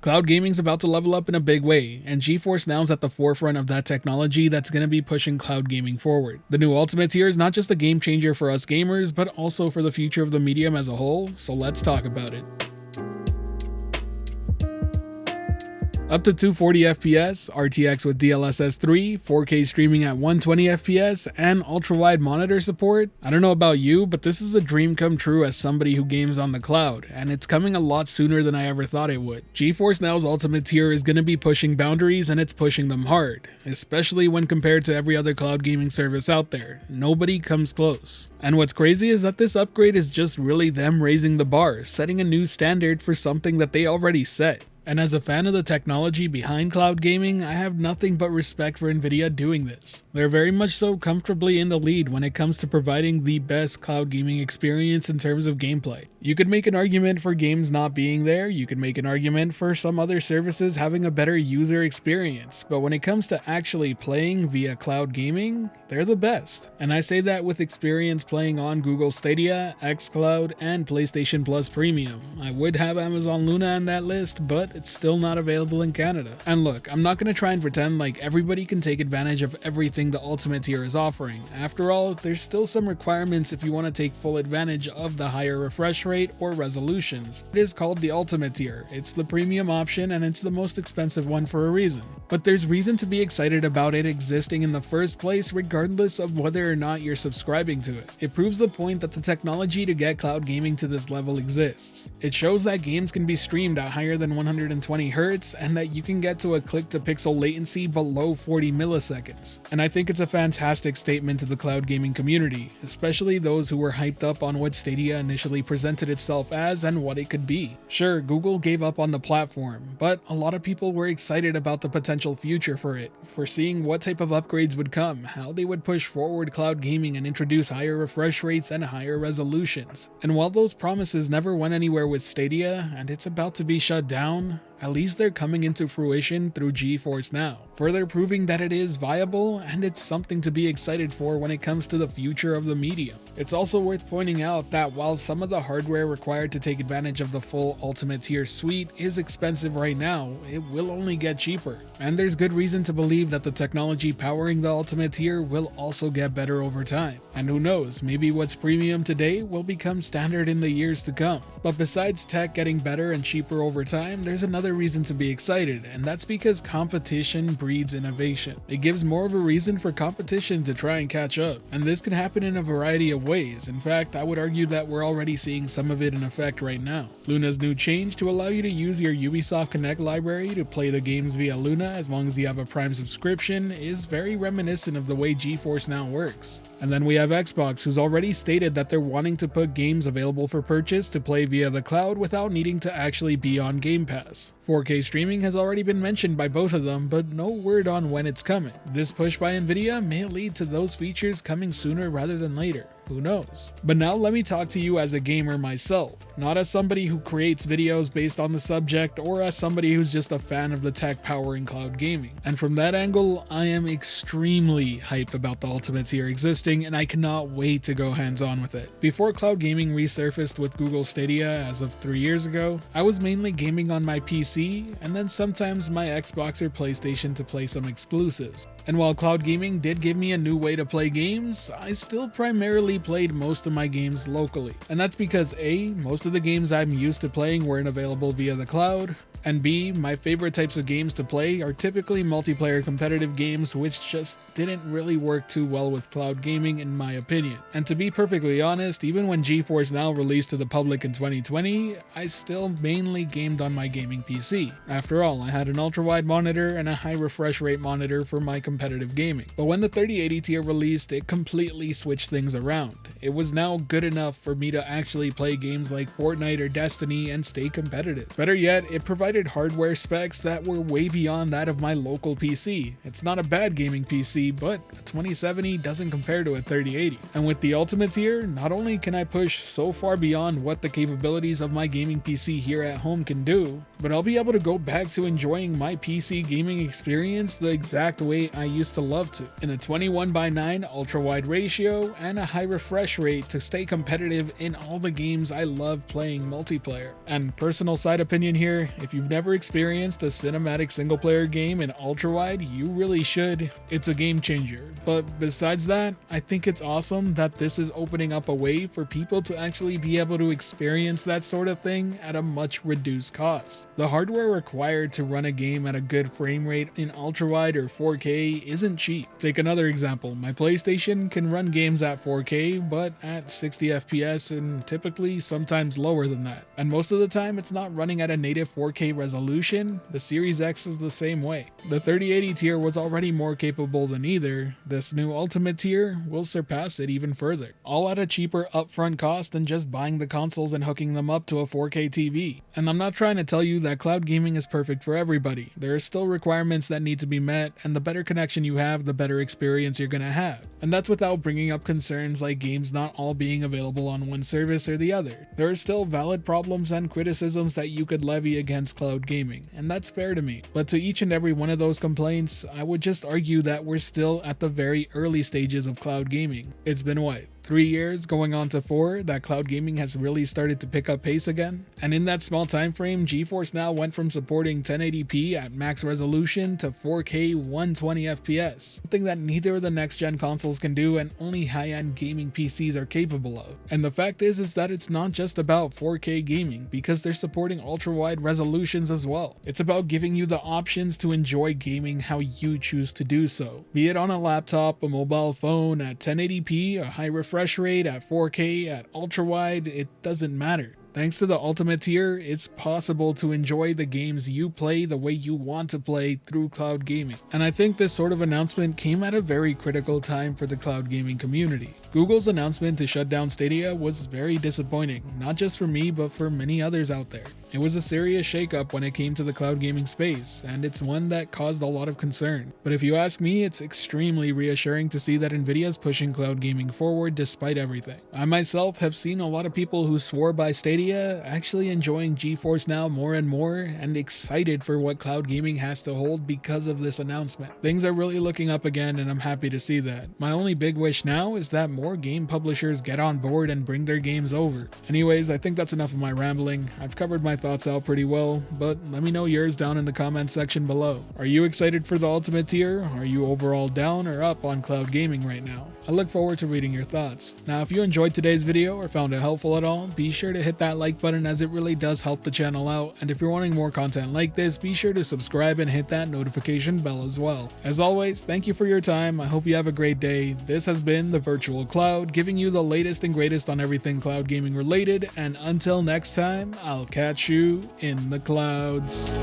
Cloud gaming's about to level up in a big way, and GeForce NOW's at the forefront of that technology that's going to be pushing cloud gaming forward. The new Ultimate tier is not just a game changer for us gamers, but also for the future of the medium as a whole, so let's talk about it. Up to 240 FPS, RTX with DLSS 3, 4K streaming at 120 FPS, and ultra-wide monitor support. I don't know about you, but this is a dream come true as somebody who games on the cloud, and it's coming a lot sooner than I ever thought it would. GeForce NOW's Ultimate tier is going to be pushing boundaries, and it's pushing them hard, especially when compared to every other cloud gaming service out there. Nobody comes close. And what's crazy is that this upgrade is just really them raising the bar, setting a new standard for something that they already set. And as a fan of the technology behind cloud gaming, I have nothing but respect for Nvidia doing this. They're very much so comfortably in the lead when it comes to providing the best cloud gaming experience in terms of gameplay. You could make an argument for games not being there, you could make an argument for some other services having a better user experience, but when it comes to actually playing via cloud gaming, they're the best. And I say that with experience playing on Google Stadia, xCloud, and PlayStation Plus Premium. I would have Amazon Luna on that list, but it's still not available in Canada. And look, I'm not going to try and pretend like everybody can take advantage of everything the Ultimate tier is offering. After all, there's still some requirements if you want to take full advantage of the higher refresh rate or resolutions. It is called the Ultimate tier. It's the premium option and it's the most expensive one for a reason. But there's reason to be excited about it existing in the first place regardless of whether or not you're subscribing to it. It proves the point that the technology to get cloud gaming to this level exists. It shows that games can be streamed at higher than 120 Hz and that you can get to a click to pixel latency below 40 milliseconds. And I think it's a fantastic statement to the cloud gaming community, especially those who were hyped up on what Stadia initially presented itself as and what it could be. Sure, Google gave up on the platform, but a lot of people were excited about the potential future for it, for seeing what type of upgrades would come, how they would push forward cloud gaming and introduce higher refresh rates and higher resolutions. And while those promises never went anywhere with Stadia, and it's about to be shut down, at least they're coming into fruition through GeForce NOW, further proving that it is viable and it's something to be excited for when it comes to the future of the medium. It's also worth pointing out that while some of the hardware required to take advantage of the full Ultimate tier suite is expensive right now, it will only get cheaper. And there's good reason to believe that the technology powering the Ultimate tier will also get better over time. And who knows, maybe what's premium today will become standard in the years to come. But besides tech getting better and cheaper over time, there's another reason to be excited, and that's because competition breeds innovation. It gives more of a reason for competition to try and catch up, and this can happen in a variety of ways. In fact, I would argue that we're already seeing some of it in effect right now. Luna's new change to allow you to use your Ubisoft Connect library to play the games via Luna as long as you have a Prime subscription is very reminiscent of the way GeForce NOW works. And then we have Xbox, who's already stated that they're wanting to put games available for purchase to play via the cloud without needing to actually be on Game Pass. 4K streaming has already been mentioned by both of them, but no word on when it's coming. This push by Nvidia may lead to those features coming sooner rather than later. Who knows? But now let me talk to you as a gamer myself, not as somebody who creates videos based on the subject or as somebody who's just a fan of the tech powering cloud gaming. And from that angle, I am extremely hyped about the Ultimate tier existing and I cannot wait to go hands-on with it. Before cloud gaming resurfaced with Google Stadia as of 3 years ago, I was mainly gaming on my PC and then sometimes my Xbox or PlayStation to play some exclusives. And while cloud gaming did give me a new way to play games, I still primarily played most of my games locally. And that's because A, most of the games I'm used to playing weren't available via the cloud, and B, my favorite types of games to play are typically multiplayer competitive games which just didn't really work too well with cloud gaming in my opinion. And to be perfectly honest, even when GeForce NOW released to the public in 2020, I still mainly gamed on my gaming PC. After all, I had an ultra-wide monitor and a high refresh rate monitor for my competitive gaming. But when the 3080 tier released, it completely switched things around. It was now good enough for me to actually play games like Fortnite or Destiny and stay competitive. Better yet, it provided hardware specs that were way beyond that of my local PC. It's not a bad gaming PC, but a 2070 doesn't compare to a 3080. And with the Ultimate tier, not only can I push so far beyond what the capabilities of my gaming PC here at home can do, but I'll be able to go back to enjoying my PC gaming experience the exact way I used to love to, in a 21:9 ultra-wide ratio and a high refresh rate to stay competitive in all the games I love playing multiplayer. And personal side opinion here, if you you've never experienced a cinematic single-player game in ultra-wide, you really should. It's a game changer. But besides that, I think it's awesome that this is opening up a way for people to actually be able to experience that sort of thing at a much reduced cost. The hardware required to run a game at a good frame rate in ultra-wide or 4K isn't cheap. Take another example, my PlayStation can run games at 4K but at 60 FPS and typically sometimes lower than that. And most of the time it's not running at a native 4K resolution. The Series X is the same way. The 3080 tier was already more capable than either. This new Ultimate tier will surpass it even further, all at a cheaper upfront cost than just buying the consoles and hooking them up to a 4K TV. And I'm not trying to tell you that cloud gaming is perfect for everybody. There are still requirements that need to be met, and the better connection you have, the better experience you're gonna have. And that's without bringing up concerns like games not all being available on one service or the other. There are still valid problems and criticisms that you could levy against cloud gaming, and that's fair to me. But to each and every one of those complaints, I would just argue that we're still at the very early stages of cloud gaming. It's been what? 3 years going on to 4 that cloud gaming has really started to pick up pace again. And in that small time frame, GeForce Now went from supporting 1080p at max resolution to 4K 120 FPS, something that neither of the next gen consoles can do and only high-end gaming PCs are capable of. And the fact is that it's not just about 4K gaming, because they're supporting ultra-wide resolutions as well. It's about giving you the options to enjoy gaming how you choose to do so, be it on a laptop, a mobile phone, at 1080p, a high refresh rate, at 4K, at ultra wide, it doesn't matter. Thanks to the Ultimate tier, it's possible to enjoy the games you play the way you want to play through cloud gaming. And I think this sort of announcement came at a very critical time for the cloud gaming community. Google's announcement to shut down Stadia was very disappointing, not just for me but for many others out there. It was a serious shakeup when it came to the cloud gaming space, and it's one that caused a lot of concern. But if you ask me, it's extremely reassuring to see that Nvidia's pushing cloud gaming forward despite everything. I myself have seen a lot of people who swore by Stadia actually enjoying GeForce Now more and more, and excited for what cloud gaming has to hold because of this announcement. Things are really looking up again, and I'm happy to see that. My only big wish now is that more game publishers get on board and bring their games over. Anyways, I think that's enough of my rambling. I've covered my thoughts out pretty well, but let me know yours down in the comment section below. Are you excited for the Ultimate tier? Are you overall down or up on cloud gaming right now? I look forward to reading your thoughts. Now, if you enjoyed today's video or found it helpful at all, be sure to hit that like button, as it really does help the channel out. And if you're wanting more content like this, be sure to subscribe and hit that notification bell as well. As always, thank you for your time. I hope you have a great day. This has been the Virtual Cloud, giving you the latest and greatest on everything cloud gaming related. And until next time, I'll catch you in the clouds.